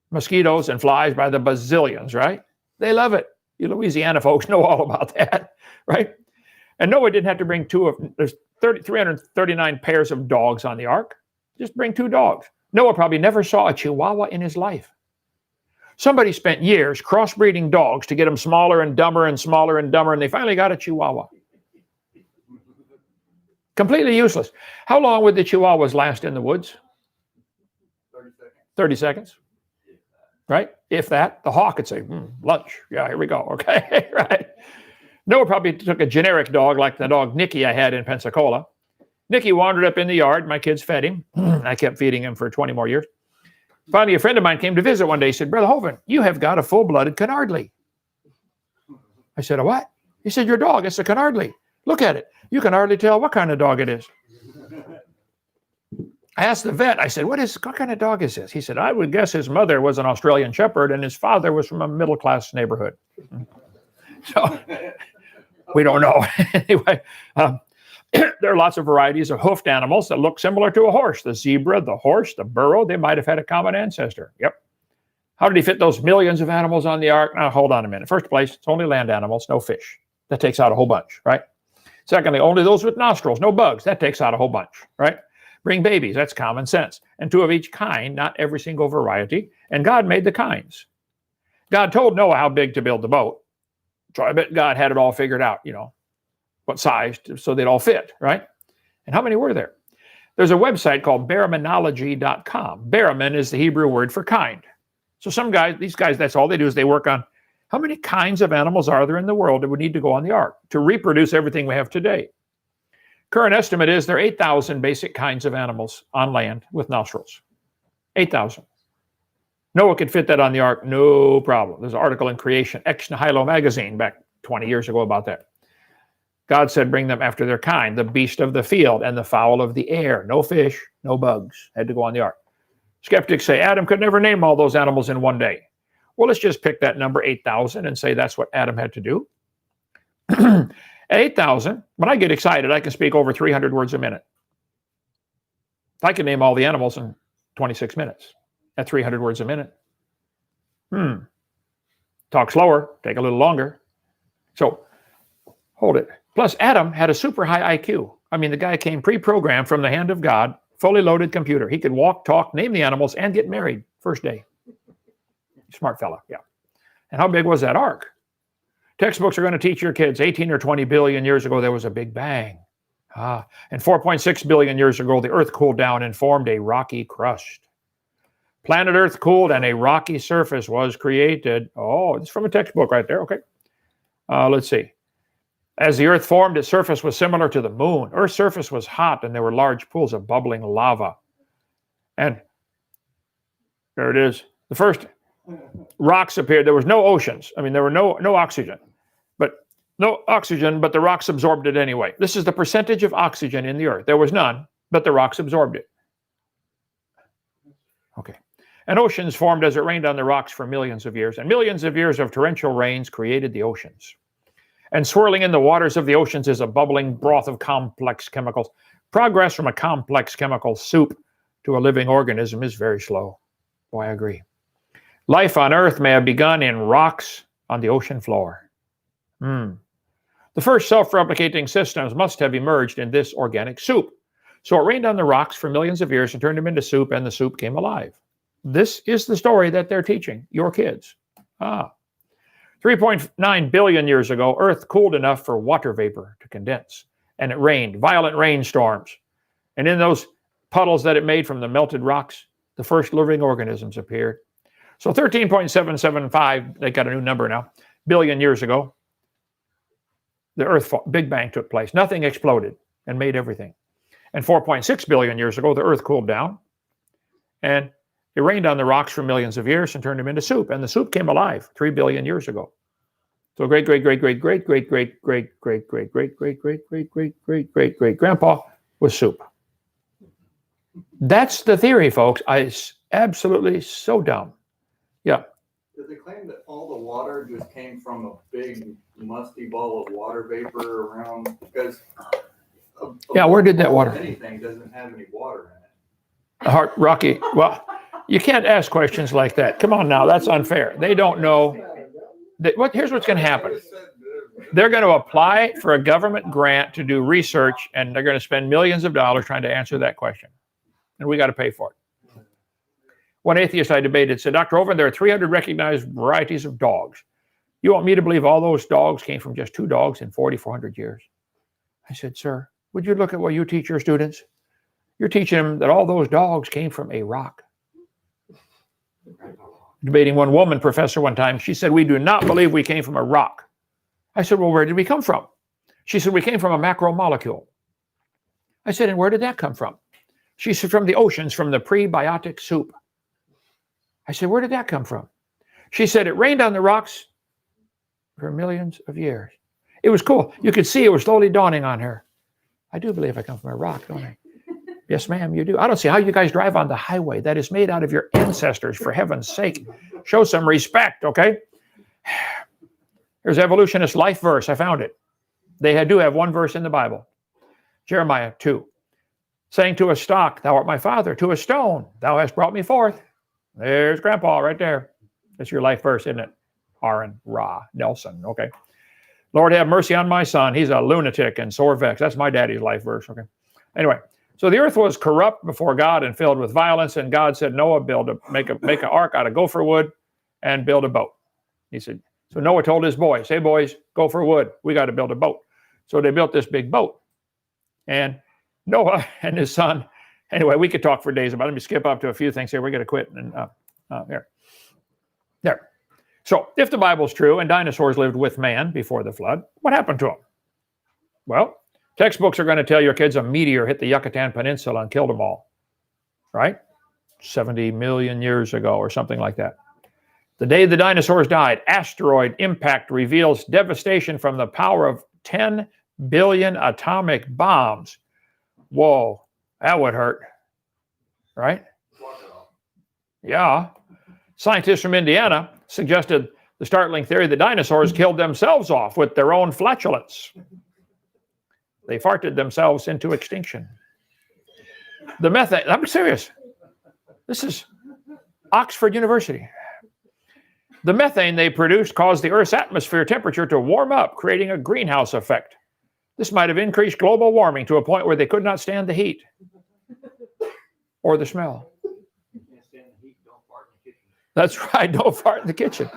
S1: Mosquitoes and flies by the bazillions, right? They love it. You Louisiana folks know all about that, right? And Noah didn't have to bring there's 339 pairs of dogs on the ark. Just bring 2 dogs. Noah probably never saw a Chihuahua in his life. Somebody spent years crossbreeding dogs to get them smaller and dumber and smaller and dumber, and they finally got a Chihuahua. Completely useless. How long would the chihuahuas last in the woods?
S2: 30 seconds.
S1: 30 seconds. Right? If that. The hawk would say, lunch. Yeah, here we go. Okay, right. Noah probably took a generic dog like the dog Nicky I had in Pensacola. Nicky wandered up in the yard. My kids fed him. I kept feeding him for 20 more years. Finally, a friend of mine came to visit one day. He said, Brother Hovind, you have got a full-blooded Canardly. I said, a what? He said, your dog, it's a Canardly. Look at it. You can hardly tell what kind of dog it is. I asked the vet, I said, what kind of dog is this? He said, I would guess his mother was an Australian Shepherd and his father was from a middle-class neighborhood. So we don't know. Anyway, there are lots of varieties of hoofed animals that look similar to a horse. The zebra, the horse, the burro, they might have had a common ancestor. Yep. How did he fit those millions of animals on the ark? Now, hold on a minute. First place, it's only land animals, no fish. That takes out a whole bunch, right? Secondly, only those with nostrils, no bugs. That takes out a whole bunch, right? Bring babies, that's common sense. And two of each kind, not every single variety. And God made the kinds. God told Noah how big to build the boat. So I bet God had it all figured out, what size, so they'd all fit, right? And how many were there? There's a website called baraminology.com. Baramin is the Hebrew word for kind. So these guys, that's all they do is they work on how many kinds of animals are there in the world that would need to go on the ark to reproduce everything we have today. Current estimate is there are 8,000 basic kinds of animals on land with nostrils. 8,000. Noah could fit that on the ark, no problem. There's an article in Creation, Ex Nihilo magazine back 20 years ago about that. God said, bring them after their kind, the beast of the field and the fowl of the air. No fish, no bugs, had to go on the ark. Skeptics say Adam could never name all those animals in one day. Well, let's just pick that number 8,000 and say that's what Adam had to do. At 8,000, when I get excited, I can speak over 300 words a minute. I can name all the animals in 26 minutes at 300 words a minute. Talk slower, take a little longer. So, hold it. Plus, Adam had a super high IQ. I mean, the guy came pre-programmed from the hand of God, fully loaded computer. He could walk, talk, name the animals, and get married first day. Smart fella, yeah. And how big was that ark? Textbooks are going to teach your kids 18 or 20 billion years ago, there was a big bang. And 4.6 billion years ago, the earth cooled down and formed a rocky crust. Planet Earth cooled and a rocky surface was created. Oh, it's from a textbook right there, okay. Let's see. As the earth formed, its surface was similar to the moon. Earth's surface was hot and there were large pools of bubbling lava. And there it is. The first rocks appeared. There was no oceans. I mean, there were no oxygen. But the rocks absorbed it anyway. This is the percentage of oxygen in the earth. There was none, but the rocks absorbed it. Okay. And oceans formed as it rained on the rocks for millions of years. And millions of years of torrential rains created the oceans. And swirling in the waters of the oceans is a bubbling broth of complex chemicals. Progress from a complex chemical soup to a living organism is very slow. Boy, I agree. Life on Earth may have begun in rocks on the ocean floor. The first self-replicating systems must have emerged in this organic soup. So it rained on the rocks for millions of years and turned them into soup, and the soup came alive. This is the story that they're teaching your kids. 3.9 billion years ago, Earth cooled enough for water vapor to condense, and it rained, violent rainstorms. And in those puddles that it made from the melted rocks, the first living organisms appeared. So 13.775, they got a new number now, billion years ago, the Earth Big Bang took place. Nothing exploded and made everything. And 4.6 billion years ago, the Earth cooled down, and it rained on the rocks for millions of years and turned them into soup. And the soup came alive 3 billion years ago. So great-great-great-great-great-great-great-great-great-great-great-great-great-great-great-grandpa was soup. That's the theory, folks. It's absolutely so dumb. Yeah.
S2: Did they claim that all the water just came from a big musty ball of water vapor around? Because
S1: where did that water?
S2: Anything doesn't have any water in it.
S1: Hard, rocky. Well, you can't ask questions like that. Come on now, that's unfair. They don't know. Here's what's going to happen. They're going to apply for a government grant to do research, and they're going to spend millions of dollars trying to answer that question. And we got to pay for it. One atheist I debated said, Dr. Hovind, there are 300 recognized varieties of dogs. You want me to believe all those dogs came from just 2 dogs in 4,400 years? I said, sir, Would you look at what you teach your students? You're teaching them that all those dogs came from a rock. Debating one woman professor one time, she said, we do not believe we came from a rock. I said, well, where did we come from? She said, we came from a macromolecule. I said, and where did that come from? She said, from the oceans, from the prebiotic soup. I said, where did that come from? She said, it rained on the rocks for millions of years. It was cool. You could see it was slowly dawning on her. I do believe I come from a rock, don't I? Yes, ma'am, you do. I don't see how you guys drive on the highway that is made out of your ancestors, for heaven's sake. Show some respect, okay? Here's evolutionist life verse. I found it. They do have one verse in the Bible. Jeremiah 2. Saying to a stock, thou art my father. To a stone, thou hast brought me forth. There's Grandpa right there. That's your life verse, isn't it? Aaron Ra Nelson, okay? Lord, have mercy on my son. He's a lunatic and sore vexed. That's my daddy's life verse, okay? Anyway, so the earth was corrupt before God and filled with violence, and God said, Noah, make an ark out of gopher wood and build a boat. He said, so Noah told his boys, hey, boys, gopher wood. We got to build a boat. So they built this big boat. And Noah and his son, anyway, we could talk for days about it. Let me skip up to a few things here. We're going to quit. And there. So if the Bible's true and dinosaurs lived with man before the flood, what happened to them? Well, textbooks are going to tell your kids a meteor hit the Yucatan Peninsula and killed them all, right? 70 million years ago or something like that. The day the dinosaurs died, asteroid impact reveals devastation from the power of 10 billion atomic bombs. Whoa, that would hurt, right? Yeah. Scientists from Indiana suggested the startling theory that dinosaurs killed themselves off with their own flatulence. They farted themselves into extinction. The methane, I'm serious. This is Oxford University. The methane they produced caused the Earth's atmosphere temperature to warm up, creating a greenhouse effect. This might have increased global warming to a point where they could not stand the heat or the smell.
S2: You can't stand the heat, don't fart in the kitchen.
S1: That's right, don't fart in the kitchen.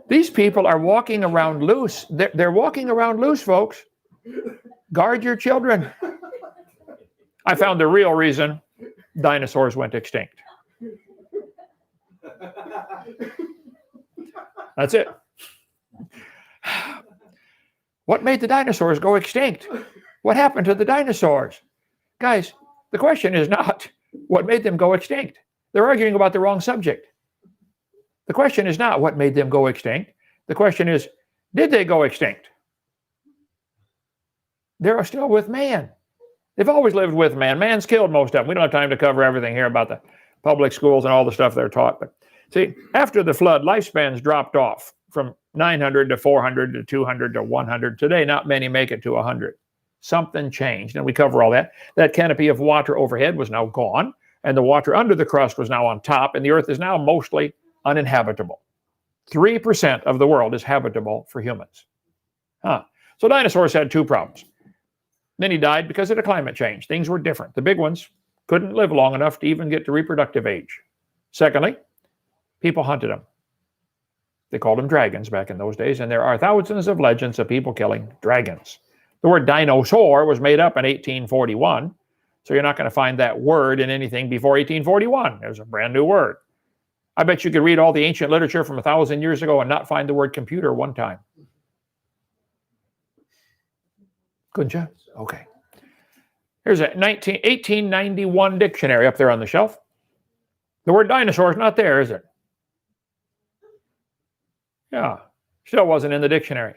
S1: These people are walking around loose. They're walking around loose, folks. Guard your children. I found the real reason dinosaurs went extinct. That's it. What made the dinosaurs go extinct? What happened to the dinosaurs? Guys, the question is not what made them go extinct. They're arguing about the wrong subject. The question is not what made them go extinct. The question is, did they go extinct? They're still with man. They've always lived with man. Man's killed most of them. We don't have time to cover everything here about the public schools and all the stuff they're taught. But see, after the flood, lifespans dropped off from 900 to 400 to 200 to 100. Today, not many make it to 100. Something changed, and we cover all that. That canopy of water overhead was now gone, and the water under the crust was now on top, and the earth is now mostly uninhabitable. 3% of the world is habitable for humans. So dinosaurs had two problems. Many died because of the climate change. Things were different. The big ones couldn't live long enough to even get to reproductive age. Secondly, people hunted them. They called them dragons back in those days, and there are thousands of legends of people killing dragons. The word dinosaur was made up in 1841, so you're not going to find that word in anything before 1841. There's a brand new word. I bet you could read all the ancient literature from 1,000 years ago and not find the word computer one time. Couldn't you? Okay. Here's a 1891 dictionary up there on the shelf. The word dinosaur is not there, is it? Yeah, still wasn't in the dictionary.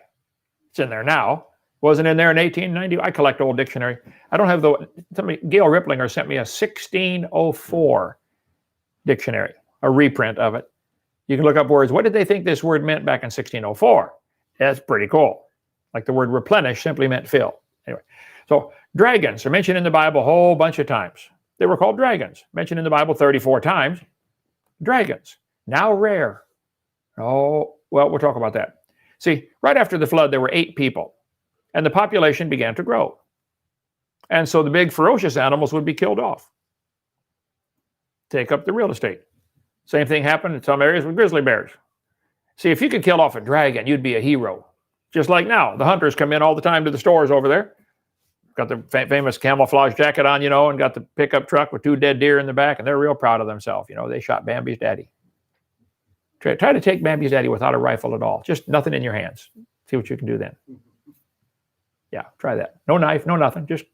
S1: It's in there now. Wasn't in there in 1890. I collect old dictionary. I don't have Gail Ripplinger sent me a 1604 dictionary, a reprint of it. You can look up words. What did they think this word meant back in 1604? That's pretty cool. Like the word replenish simply meant fill. Anyway, so dragons are mentioned in the Bible a whole bunch of times. They were called dragons. Mentioned in the Bible 34 times. Dragons, now rare. Oh, well, we'll talk about that. See, right after the flood, there were 8 people, and the population began to grow. And so the big ferocious animals would be killed off. Take up the real estate. Same thing happened in some areas with grizzly bears. See, if you could kill off a dragon, you'd be a hero. Just like now, the hunters come in all the time to the stores over there. Got the famous camouflage jacket on, and got the pickup truck with 2 dead deer in the back, and they're real proud of themselves. They shot Bambi's daddy. Try to take Bambi's daddy without a rifle at all. Just nothing in your hands. See what you can do then. Yeah, try that. No knife, no nothing. Just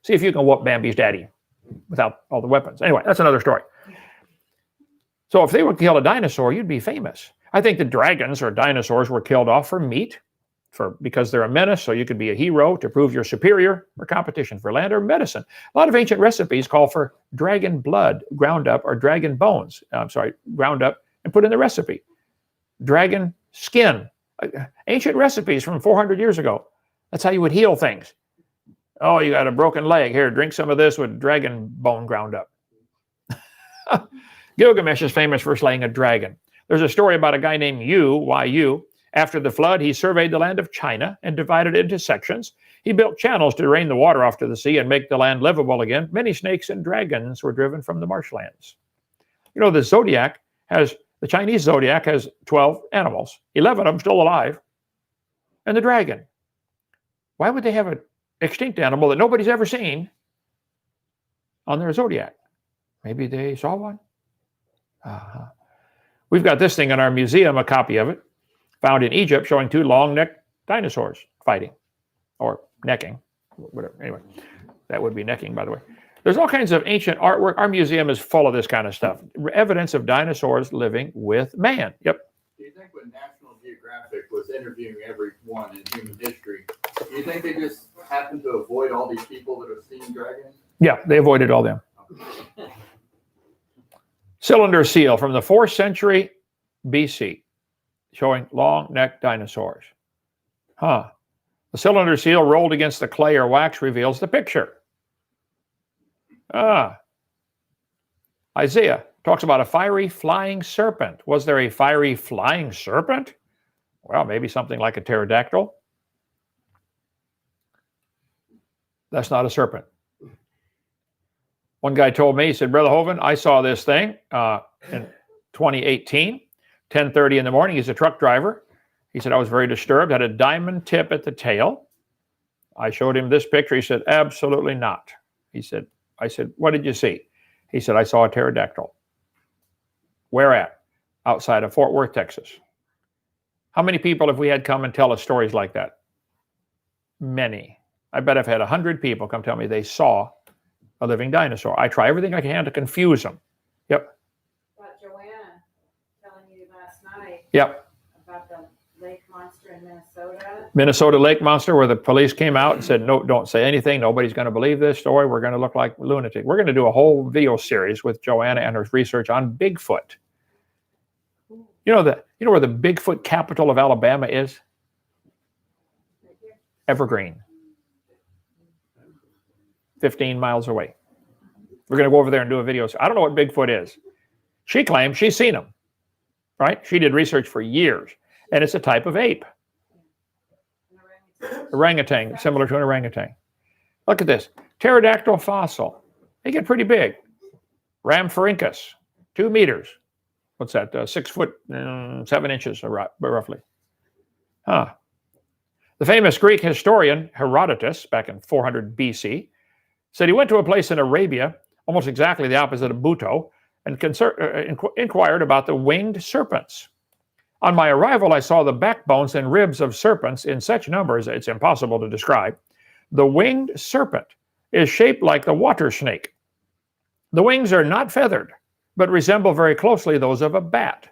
S1: see if you can whoop Bambi's daddy without all the weapons. Anyway, that's another story. So if they would kill a dinosaur, you'd be famous. I think the dragons or dinosaurs were killed off for meat, because they're a menace, so you could be a hero to prove you're superior, or competition for land or medicine. A lot of ancient recipes call for dragon blood ground up, or dragon bones, ground up and put in the recipe. Dragon skin. Ancient recipes from 400 years ago. That's how you would heal things. Oh, you got a broken leg. Here, drink some of this with dragon bone ground up. Gilgamesh is famous for slaying a dragon. There's a story about a guy named Yu. After the flood, he surveyed the land of China and divided it into sections. He built channels to drain the water off to the sea and make the land livable again. Many snakes and dragons were driven from the marshlands. The Chinese zodiac has 12 animals, 11 of them still alive, and the dragon. Why would they have an extinct animal that nobody's ever seen on their zodiac? Maybe they saw one. We've got this thing in our museum, a copy of it, found in Egypt, showing 2 long-necked dinosaurs fighting, or necking, whatever. Anyway, that would be necking, by the way. There's all kinds of ancient artwork. Our museum is full of this kind of stuff. Evidence of dinosaurs living with man. Yep.
S2: Do you think when National Geographic was interviewing everyone in human history, do you think they just happened to avoid all these people that have seen dragons?
S1: Yeah, they avoided all them. Cylinder seal from the 4th century BC, showing long-necked dinosaurs. The cylinder seal rolled against the clay or wax reveals the picture. Isaiah talks about a fiery flying serpent. Was there a fiery flying serpent? Well, maybe something like a pterodactyl. That's not a serpent. One guy told me, he said, Brother Hovind, I saw this thing in 2018, 10:30 in the morning. He's a truck driver. He said, I was very disturbed, had a diamond tip at the tail. I showed him this picture. He said, absolutely not. I said, what did you see? He said, I saw a pterodactyl. Where at? Outside of Fort Worth, Texas. How many people have we had come and tell us stories like that? Many. I bet I've had 100 people come tell me they saw a living dinosaur. I try everything I can to confuse them. Yep.
S3: About Joanna telling you last night.
S1: Yep.
S3: About the lake monster in Minnesota.
S1: Minnesota lake monster, where the police came out and said, no, don't say anything. Nobody's going to believe this story. We're going to look like lunatic. We're going to do a whole video series with Joanna and her research on Bigfoot. You know where the Bigfoot capital of Alabama is? Evergreen. 15 miles away. We're going to go over there and do a video. I don't know what Bigfoot is. She claims she's seen him, right? She did research for years, and it's a type of ape. Orangutan, similar to an orangutan. Look at this. Pterodactyl fossil. They get pretty big. Rhamphorhynchus, 2 meters. What's that? 6 foot, 7 inches, roughly. The famous Greek historian Herodotus, back in 400 BC, said he went to a place in Arabia, almost exactly the opposite of Buto, and inquired about the winged serpents. On my arrival, I saw the backbones and ribs of serpents in such numbers it's impossible to describe. The winged serpent is shaped like the water snake. The wings are not feathered, but resemble very closely those of a bat.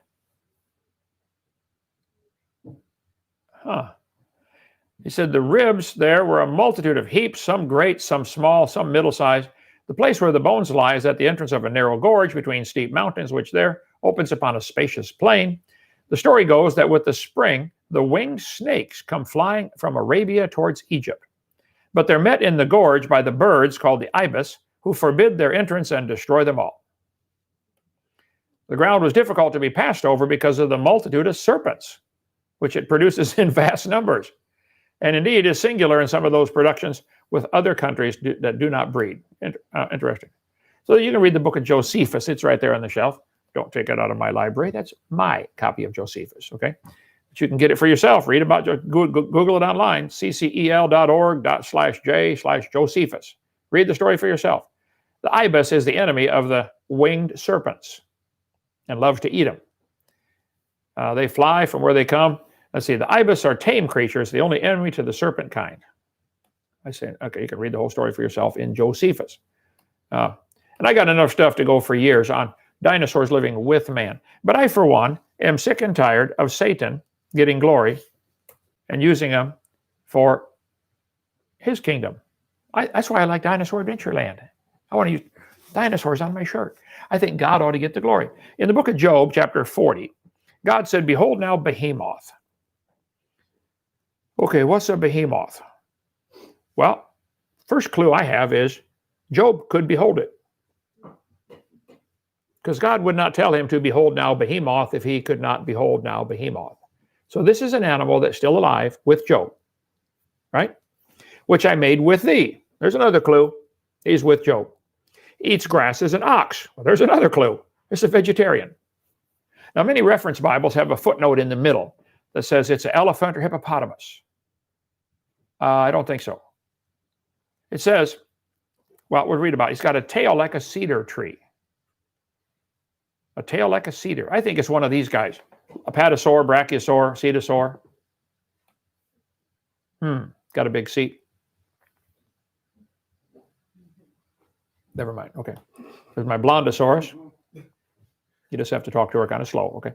S1: He said the ribs there were a multitude of heaps, some great, some small, some middle-sized. The place where the bones lie is at the entrance of a narrow gorge between steep mountains, which there opens upon a spacious plain. The story goes that with the spring, the winged snakes come flying from Arabia towards Egypt. But they're met in the gorge by the birds called the ibis, who forbid their entrance and destroy them all. The ground was difficult to be passed over because of the multitude of serpents, which it produces in vast numbers. And indeed is singular in some of those productions with other countries that do not breed. Interesting. So you can read the book of Josephus. It's right there on the shelf. Don't take it out of my library. That's my copy of Josephus, okay? But you can get it for yourself. Read about it. Google it online, ccel.org/J/Josephus. Read the story for yourself. The ibis is the enemy of the winged serpents and loves to eat them. They fly from where they come. Let's see, the ibis are tame creatures, the only enemy to the serpent kind. I say, okay, you can read the whole story for yourself in Josephus. And I got enough stuff to go for years on dinosaurs living with man. But I, for one, am sick and tired of Satan getting glory and using them for his kingdom. That's why I like Dinosaur Adventureland. I want to use dinosaurs on my shirt. I think God ought to get the glory. In the book of Job, chapter 40, God said, behold now behemoth. Okay, what's a behemoth? Well, first clue I have is Job could behold it. Because God would not tell him to behold now behemoth if he could not behold now behemoth. So this is an animal that's still alive with Job, right? Which I made with thee. There's another clue. He's with Job. Eats grass as an ox. Well, there's another clue. It's a vegetarian. Now, many reference Bibles have a footnote in the middle that says it's an elephant or hippopotamus. I don't think so. It says, well, we'll read about it. He's got a tail like a cedar tree. A tail like a cedar. I think it's one of these guys. Apatosaur, brachiosaur, cedosaur. Got a big seat. Never mind. Okay. There's my blondosaurus. You just have to talk to her kind of slow. Okay.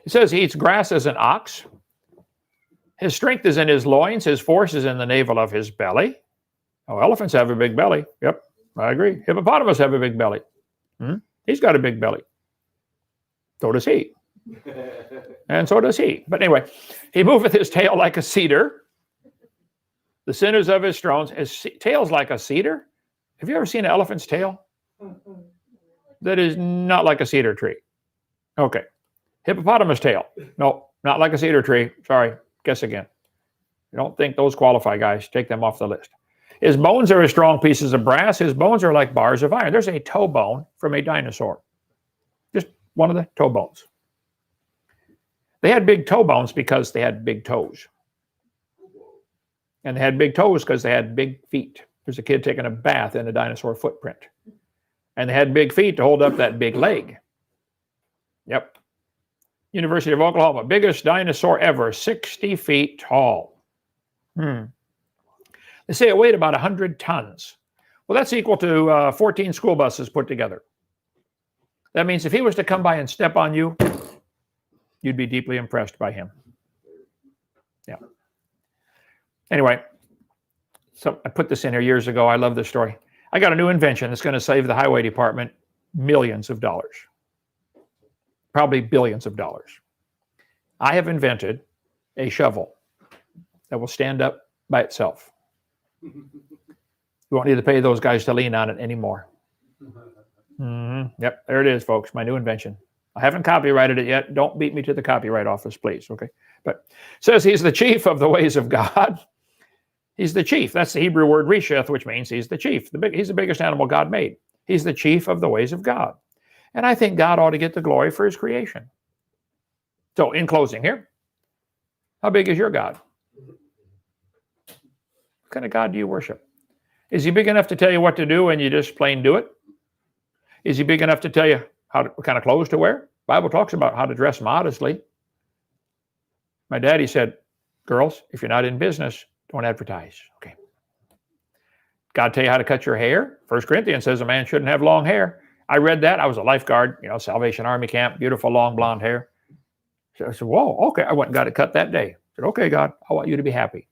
S1: It says he eats grass as an ox. His strength is in his loins. His force is in the navel of his belly. Oh, elephants have a big belly. Yep, I agree. Hippopotamus have a big belly. He's got a big belly. So does he. And so does he. But anyway, he moveth his tail like a cedar. The sinews of his thrones. His tail's like a cedar. Have you ever seen an elephant's tail? That is not like a cedar tree. Okay. Hippopotamus tail. No, not like a cedar tree. Sorry. Guess again. I don't think those qualify, guys. Take them off the list. His bones are as strong pieces of brass. His bones are like bars of iron. There's a toe bone from a dinosaur. Just one of the toe bones. They had big toe bones because they had big toes. And they had big toes because they had big feet. There's a kid taking a bath in a dinosaur footprint. And they had big feet to hold up that big leg. Yep. University of Oklahoma, biggest dinosaur ever, 60 feet tall. They say it weighed about 100 tons. Well, that's equal to 14 school buses put together. That means if he was to come by and step on you, you'd be deeply impressed by him. Yeah. Anyway, so I put this in here years ago. I love this story. I got a new invention that's going to save the highway department millions of dollars. Probably billions of dollars. I have invented a shovel that will stand up by itself. You won't need to pay those guys to lean on it anymore. Yep, there it is, folks, my new invention. I haven't copyrighted it yet. Don't beat me to the copyright office, please, okay? But it says he's the chief of the ways of God. He's the chief. That's the Hebrew word resheth, which means he's the chief. He's the biggest animal God made. He's the chief of the ways of God. And I think God ought to get the glory for his creation. So in closing here, how big is your God? What kind of God do you worship? Is he big enough to tell you what to do and you just plain do it? Is he big enough to tell you what kind of clothes to wear? The Bible talks about how to dress modestly. My daddy said, girls, if you're not in business, don't advertise. Okay. God tell you how to cut your hair? 1 Corinthians says a man shouldn't have long hair. I read that. I was a lifeguard, Salvation Army camp, beautiful long blonde hair. So I said, whoa, okay. I went and got it cut that day. I said, okay, God, I want you to be happy.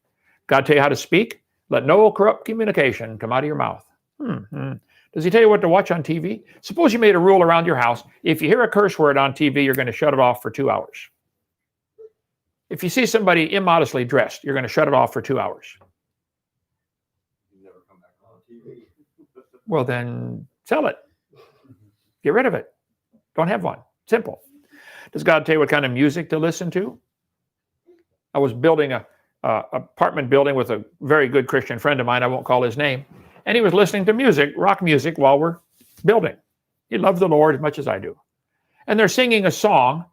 S1: God tell you how to speak? Let no corrupt communication come out of your mouth. Does he tell you what to watch on TV? Suppose you made a rule around your house. If you hear a curse word on TV, you're going to shut it off for 2 hours. If you see somebody immodestly dressed, you're going to shut it off for 2 hours.
S2: You never come back on TV.
S1: Well, then sell it. Get rid of it. Don't have one. Simple. Does God tell you what kind of music to listen to? I was building a apartment building with a very good Christian friend of mine. I won't call his name. And he was listening to music, rock music, while we're building. He loves the Lord as much as I do. And they're singing a song.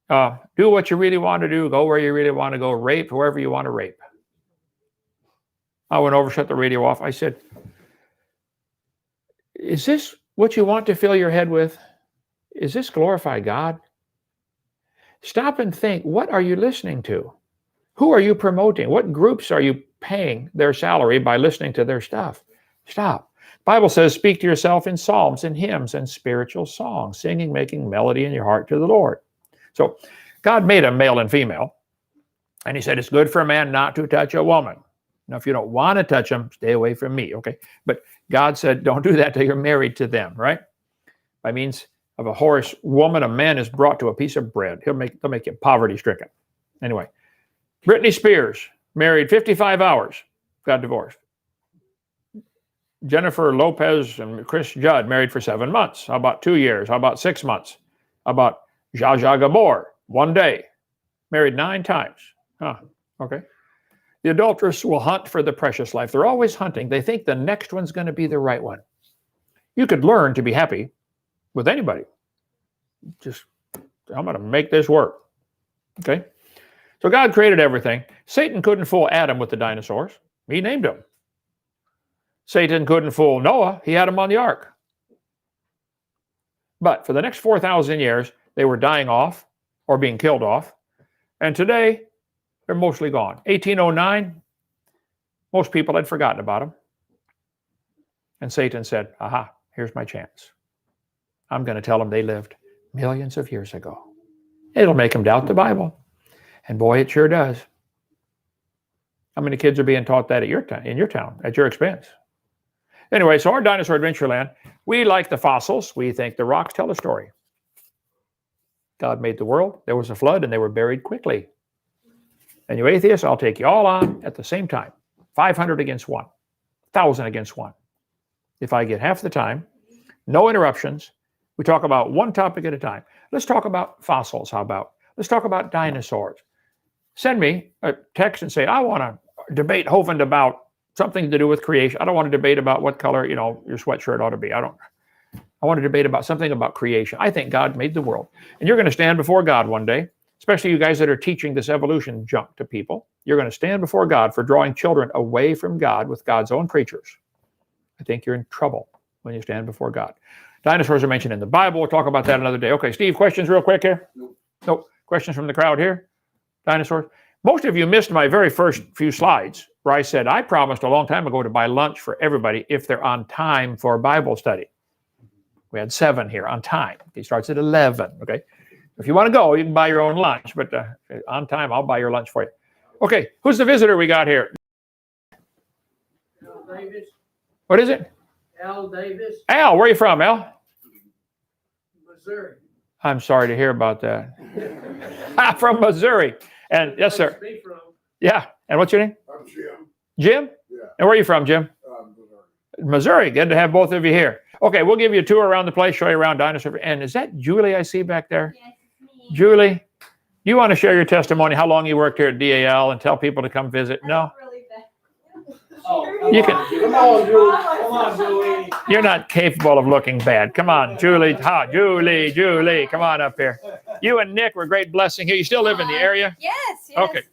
S1: Do what you really want to do. Go where you really want to go. Rape whoever you want to rape. I went over, shut the radio off. I said, is this what you want to fill your head with? Is this glorify God? Stop and think, what are you listening to? Who are you promoting? What groups are you paying their salary by listening to their stuff? Stop. The Bible says, speak to yourself in psalms and hymns and spiritual songs, singing, making melody in your heart to the Lord. So God made a male and female, and he said it's good for a man not to touch a woman. Now, if you don't want to touch them, stay away from me, okay? But God said, don't do that till you're married to them, right? By means of a whorish woman, a man is brought to a piece of bread. They'll make you poverty-stricken. Anyway, Britney Spears married 55 hours, got divorced. Jennifer Lopez and Chris Judd married for 7 months. How about 2 years? How about 6 months? How about Zsa Zsa Gabor, 1 day, married 9 times. Okay. The adulteress will hunt for the precious life. They're always hunting. They think the next one's going to be the right one. You could learn to be happy with anybody. Just, I'm going to make this work. Okay? So God created everything. Satan couldn't fool Adam with the dinosaurs. He named them. Satan couldn't fool Noah. He had him on the ark. But for the next 4,000 years, they were dying off or being killed off. And today, they're mostly gone. 1809, most people had forgotten about them. And Satan said, aha, here's my chance. I'm going to tell them they lived millions of years ago. It'll make them doubt the Bible. And boy, it sure does. How many kids are being taught that in your town, at your expense? Anyway, so our Dinosaur Adventureland, we like the fossils. We think the rocks tell a story. God made the world. There was a flood, and they were buried quickly. And you atheists, I'll take you all on at the same time. 500 against 1. 1,000 against 1. If I get half the time, no interruptions, we talk about one topic at a time. Let's talk about fossils, how about? Let's talk about dinosaurs. Send me a text and say, I want to debate Hovind about something to do with creation. I don't want to debate about what color, your sweatshirt ought to be. I want to debate about something about creation. I think God made the world. And you're going to stand before God one day, especially you guys that are teaching this evolution junk to people. You're going to stand before God for drawing children away from God with God's own preachers. I think you're in trouble when you stand before God. Dinosaurs are mentioned in the Bible. We'll talk about that another day. Okay, Steve, questions real quick here? Nope. Questions from the crowd here? Dinosaurs? Most of you missed my very first few slides where I said I promised a long time ago to buy lunch for everybody if they're on time for Bible study. We had 7 here on time. He starts at 11, okay? If you want to go, you can buy your own lunch, but on time, I'll buy your lunch for you. Okay, who's the visitor we got here?
S4: Al Davis.
S1: What is it?
S4: Al Davis.
S1: Al, where are you from, Al?
S4: Missouri.
S1: I'm sorry to hear about that. I'm from Missouri. And yes, sir.
S4: Be from.
S1: Yeah. And what's your name?
S5: I'm Jim.
S1: Jim?
S5: Yeah.
S1: And where are you from, Jim? Missouri. Good to have both of you here. Okay, we'll give you a tour around the place, show you around Dinosaur. And is that Julie I see back there?
S3: Yes, it's me.
S1: Julie, do you want to share your testimony, how long you worked here at DAL, and tell people to come visit? No?
S3: Really bad.
S1: You can.
S4: Come on, Julie. Come on, Julie.
S1: You're not capable of looking bad. Come on, Julie. Julie, come on up here. You and Nick were a great blessing here. You still live in the area?
S3: Yes.
S1: Okay.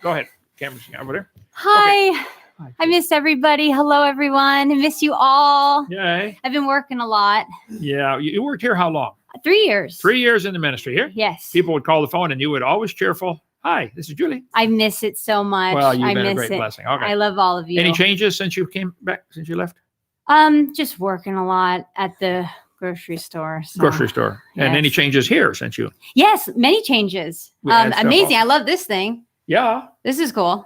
S1: Go ahead. Camera's over there.
S6: Hi.
S1: Hi.
S6: I miss everybody. Hello, everyone. I miss you all.
S1: Yay.
S6: I've been working a lot.
S1: Yeah. You worked here how long?
S6: 3 years.
S1: 3 years in the ministry here?
S6: Yes.
S1: People would call the phone and you would always cheerful. Hi, this is Julie.
S6: I miss it so much.
S1: Well, you've
S6: I
S1: been a
S6: miss
S1: great
S6: it.
S1: blessing. Okay.
S6: I love all of you.
S1: Any changes since you came back, since you left?
S6: Just working a lot at the grocery store. So.
S1: Grocery store. And
S6: Yes.
S1: any changes here since you?
S6: Yes, many changes.
S1: We add stuff
S6: Amazing.
S1: on.
S6: I love this thing.
S1: Yeah.
S6: This is cool.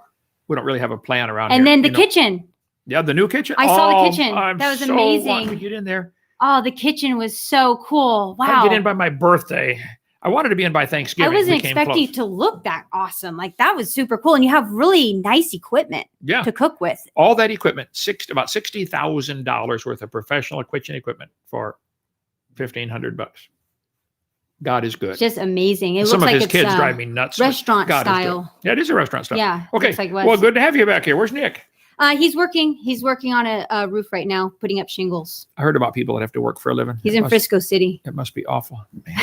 S1: We don't really have a plan around
S6: And
S1: here.
S6: then the
S1: you know.
S6: kitchen.
S1: Yeah, the new kitchen.
S6: I saw the
S1: Oh,
S6: kitchen.
S1: I'm
S6: That was
S1: so
S6: amazing.
S1: wanting to get in there.
S6: Oh, the kitchen was so cool.
S1: I
S6: Wow.
S1: get in by my birthday. I wanted to be in by
S6: I
S1: Thanksgiving.
S6: wasn't
S1: We came
S6: expecting
S1: close.
S6: it to look that awesome. Like that was super cool. And you have really nice equipment
S1: Yeah,
S6: to cook with.
S1: all that equipment, about $60,000 worth of professional kitchen equipment for $1,500. God is good.
S6: It's just amazing. It
S1: Some
S6: looks
S1: of
S6: like
S1: his
S6: it's
S1: kids drive me nuts. but
S6: restaurant
S1: God is good.
S6: style.
S1: Yeah, it is a restaurant style.
S6: Yeah.
S1: Okay.
S6: Looks like
S1: Well, good to have you back here. Where's Nick?
S6: He's working on a roof right now, putting up shingles.
S1: I heard about people that have to work for a living.
S6: He's
S1: It
S6: in
S1: must-
S6: Frisco City.
S1: It must be awful. Man.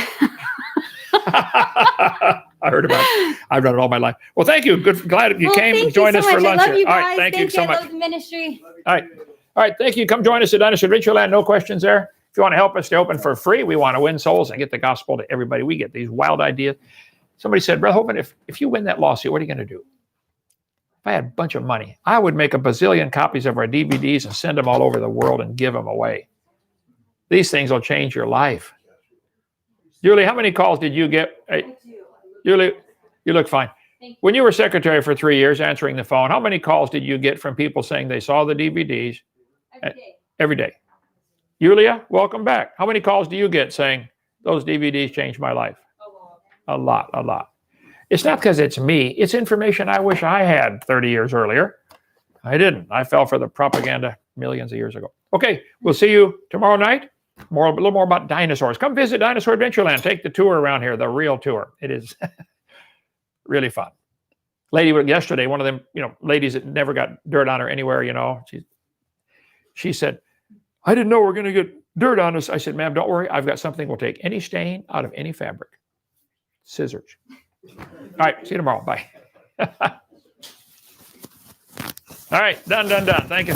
S1: I heard about it. I've done it all my life. Well, thank you. Good. Glad you came
S6: thank
S1: and joined
S6: you
S1: us
S6: so
S1: for
S6: much.
S1: lunch.
S6: I love you
S1: All
S6: guys.
S1: right. Thank you so
S6: I
S1: much.
S6: love the ministry.
S1: All right. Thank you. Come join us at Dinosaur Adventureland. No questions there. If you want to help us stay open for free, we want to win souls and get the gospel to everybody. We get these wild ideas. Somebody said, Brother Hovind, if you win that lawsuit, what are you going to do? If I had a bunch of money, I would make a bazillion copies of our DVDs and send them all over the world and give them away. These things will change your life. Julie, how many calls did you get? Hey, Julie, you look fine. When you were secretary for 3 years answering the phone, how many calls did you get from people saying they saw the DVDs? Every day. Julia, welcome back. How many calls do you get saying those DVDs changed my life? A lot. It's not because it's me. It's information I wish I had 30 years earlier. I didn't. I fell for the propaganda millions of years ago. Okay, we'll see you tomorrow night. A little more about dinosaurs. Come visit Dinosaur Adventureland. Take the tour around here, the real tour. It is really fun. Lady yesterday, one of them, ladies that never got dirt on her anywhere, she said, I didn't know we were going to get dirt on us. I said, ma'am, don't worry. I've got something. We'll take any stain out of any fabric. Scissors. All right. See you tomorrow. Bye. All right. Done. Thank you.